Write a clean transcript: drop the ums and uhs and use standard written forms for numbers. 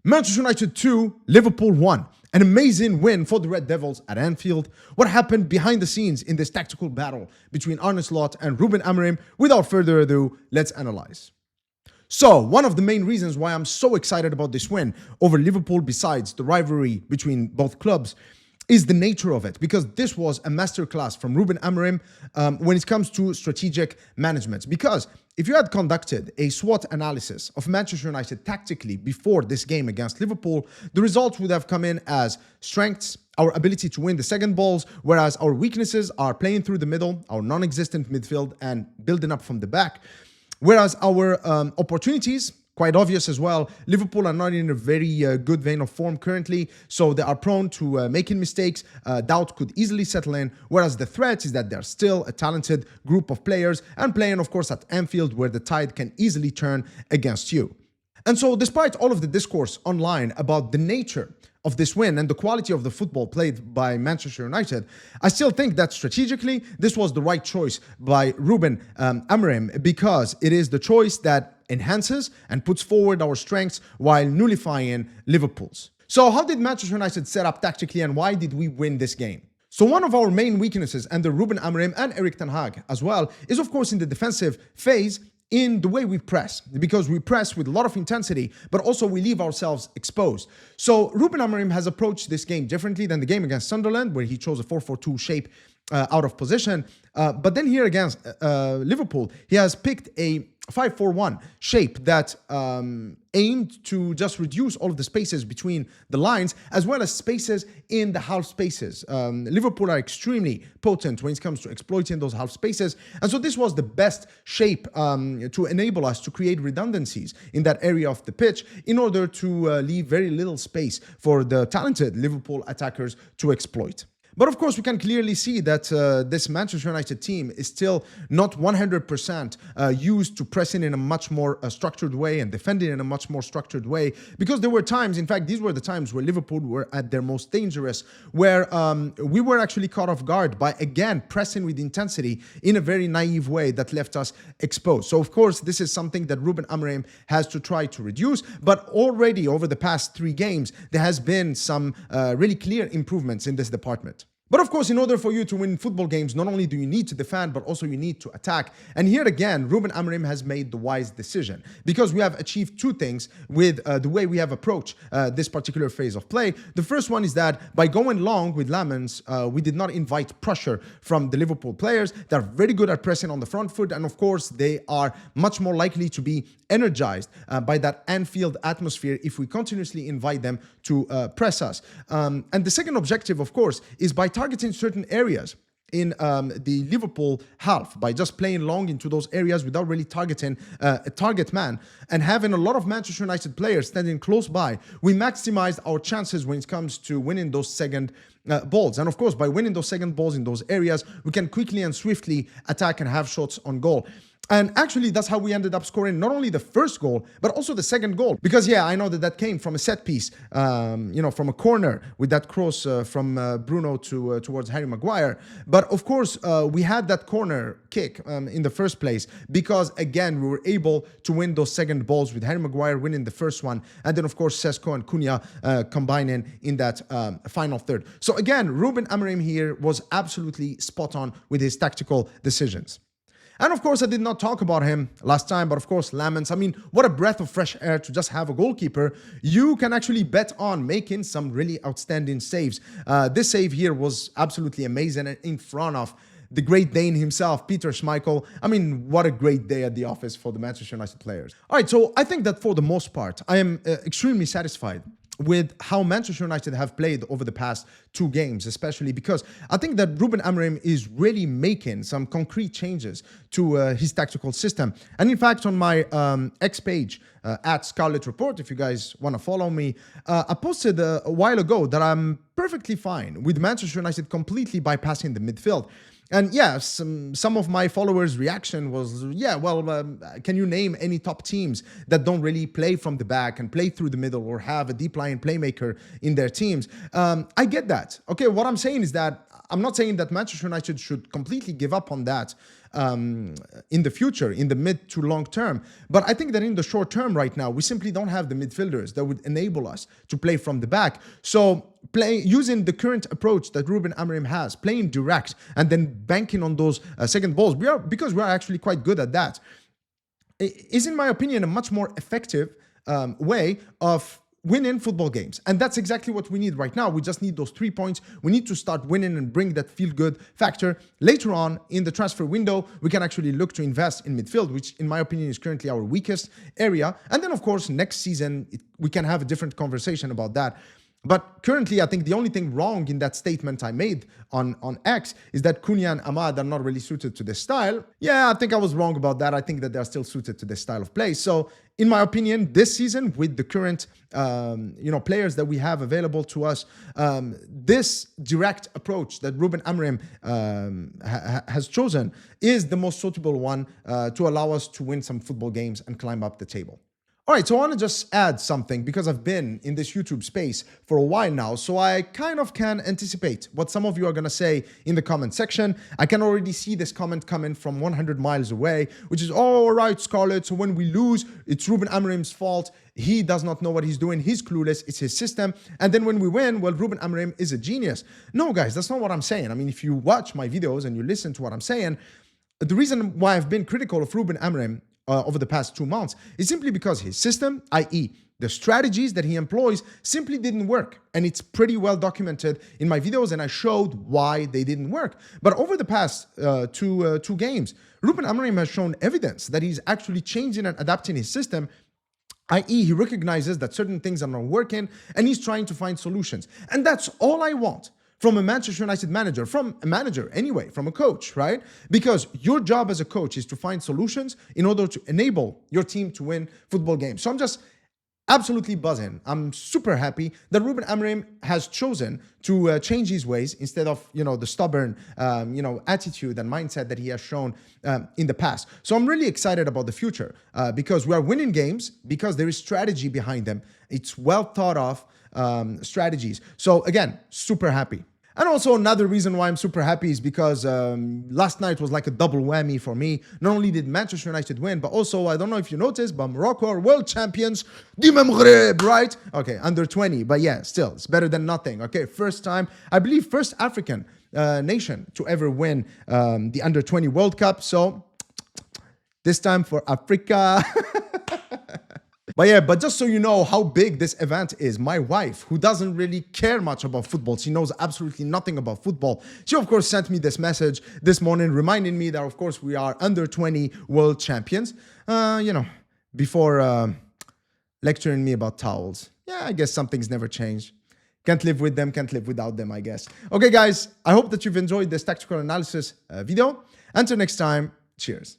Manchester United 2, Liverpool 1. An amazing win for the Red Devils at Anfield. What happened behind the scenes in this tactical battle between Arne and Ruben Amorim? Without further ado, let's analyze. So, one of the main reasons why I'm so excited about this win over Liverpool, besides the rivalry between both clubs, is the nature of it, because this was a masterclass from Ruben Amorim when it comes to strategic management. Because if you had conducted a SWOT analysis of Manchester United tactically before this game against Liverpool, the results would have come in as strengths, our ability to win the second balls, whereas our weaknesses are playing through the middle, our non-existent midfield, and building up from the back. Whereas our opportunities, quite obvious as well. Liverpool are not in a very good vein of form currently, so they are prone to making mistakes. Doubt could easily settle in, whereas the threat is that they're still a talented group of players and playing, of course, at Anfield, where the tide can easily turn against you. And so, despite all of the discourse online about the nature of this win and the quality of the football played by Manchester United, I still think that strategically, this was the right choice by Ruben Amorim, because it is the choice that enhances and puts forward our strengths while nullifying Liverpool's. So how did Manchester United set up tactically, and why did we win this game? So one of our main weaknesses under Ruben Amorim and Erik ten Hag as well is, of course, in the defensive phase, in the way we press, because we press with a lot of intensity, but also we leave ourselves exposed. So Ruben Amorim has approached this game differently than the game against Sunderland, where he chose a 4-4-2 shape out of position. But then here against Liverpool, he has picked a 5-4-1 shape that aimed to just reduce all of the spaces between the lines, as well as spaces in the half spaces. Liverpool are extremely potent when it comes to exploiting those half spaces. And so this was the best shape to enable us to create redundancies in that area of the pitch in order to leave very little space for the talented Liverpool attackers to exploit. But of course, we can clearly see that this Manchester United team is still not 100% used to pressing in a much more structured way and defending in a much more structured way, because there were times, in fact, these were the times where Liverpool were at their most dangerous, where we were actually caught off guard by, again, pressing with intensity in a very naive way that left us exposed. So, of course, this is something that Ruben Amorim has to try to reduce, but already over the past 3 games, there has been some really clear improvements in this department. But of course, in order for you to win football games, not only do you need to defend, but also you need to attack. And here again, Ruben Amorim has made the wise decision, because we have achieved 2 things with the way we have approached this particular phase of play. The first one is that by going long with Lammens, we did not invite pressure from the Liverpool players. They're very good at pressing on the front foot, and of course, they are much more likely to be energized by that Anfield atmosphere if we continuously invite them to press us. And the second objective, of course, is by targeting certain areas in the Liverpool half, by just playing long into those areas without really targeting a target man, and having a lot of Manchester United players standing close by, we maximize our chances when it comes to winning those second balls. And of course, by winning those second balls in those areas, we can quickly and swiftly attack and have shots on goal. And actually, that's how we ended up scoring not only the first goal, but also the second goal. Because, yeah, I know that that came from a set piece, from a corner with that cross from Bruno towards Harry Maguire. But, of course, we had that corner kick in the first place because, again, we were able to win those second balls with Harry Maguire winning the first one. And then, of course, Sesko and Cunha combining in that final third. So, again, Ruben Amorim here was absolutely spot on with his tactical decisions. And of course, I did not talk about him last time, but of course, Lammens. I mean, what a breath of fresh air to just have a goalkeeper you can actually bet on making some really outstanding saves. This save here was absolutely amazing, and in front of the great Dane himself, Peter Schmeichel. I mean, what a great day at the office for the Manchester United players. All right, so I think that for the most part, I am extremely satisfied with how Manchester United have played over the past 2 games, especially because I think that Ruben Amorim is really making some concrete changes to his tactical system. And in fact, on my X page, at Scarlet Report, if you guys want to follow me, I posted a while ago that I'm perfectly fine with Manchester United completely bypassing the midfield. And yeah, some of my followers' reaction was, yeah, well, can you name any top teams that don't really play from the back and play through the middle or have a deep-lying playmaker in their teams? I get that. Okay, what I'm saying is that I'm not saying that Manchester United should completely give up on that in the future, in the mid to long term. But I think that in the short term right now, we simply don't have the midfielders that would enable us to play from the back. So using the current approach that Ruben Amorim has, playing direct and then banking on those second balls, because we are actually quite good at that, is in my opinion a much more effective way of winning football games. And that's exactly what we need right now. We just need those 3 points. We need to start winning and bring that feel-good factor. Later on in the transfer window, we can actually look to invest in midfield, which in my opinion is currently our weakest area. And then of course, next season, we can have a different conversation about that. But currently, I think the only thing wrong in that statement I made on X is that Cunha and Ahmad are not really suited to this style. Yeah, I think I was wrong about that. I think that they're still suited to this style of play. So in my opinion, this season, with the current players that we have available to us, this direct approach that Ruben Amorim has chosen is the most suitable one to allow us to win some football games and climb up the table. All right, so I want to just add something because I've been in this YouTube space for a while now, so I kind of can anticipate what some of you are going to say in the comment section. I can already see this comment coming from 100 miles away, which is, oh, all right, Scarlett, so when we lose, it's Ruben Amorim's fault. He does not know what he's doing. He's clueless. It's his system. And then when we win, well, Ruben Amorim is a genius. No, guys, that's not what I'm saying. I mean, if you watch my videos and you listen to what I'm saying, the reason why I've been critical of Ruben Amorim over the past 2 months is simply because his system, i.e. the strategies that he employs, simply didn't work. And it's pretty well documented in my videos, and I showed why they didn't work. But over the past two games, Ruben Amorim has shown evidence that he's actually changing and adapting his system, i.e. he recognizes that certain things are not working, and he's trying to find solutions. And that's all I want from a Manchester United manager, from a manager anyway, from a coach, right? Because your job as a coach is to find solutions in order to enable your team to win football games. So I'm just absolutely buzzing. I'm super happy that Ruben Amorim has chosen to change his ways instead of, the stubborn, attitude and mindset that he has shown in the past. So I'm really excited about the future because we are winning games, because there is strategy behind them. It's well thought of strategies. So again, super happy. And also another reason why I'm super happy is because last night was like a double whammy for me. Not only did Manchester United win, but also, I don't know if you noticed, but Morocco are world champions du Maghreb, right? Okay, under 20, but yeah, still, it's better than nothing. Okay, first time, I believe first African nation to ever win the under 20 World Cup. So this time for Africa. But yeah, but just so you know how big this event is, my wife, who doesn't really care much about football, she knows absolutely nothing about football. She, of course, sent me this message this morning reminding me that, of course, we are under 20 world champions, before lecturing me about towels. Yeah, I guess some things never change. Can't live with them, can't live without them, I guess. Okay, guys, I hope that you've enjoyed this tactical analysis video. Until next time, cheers.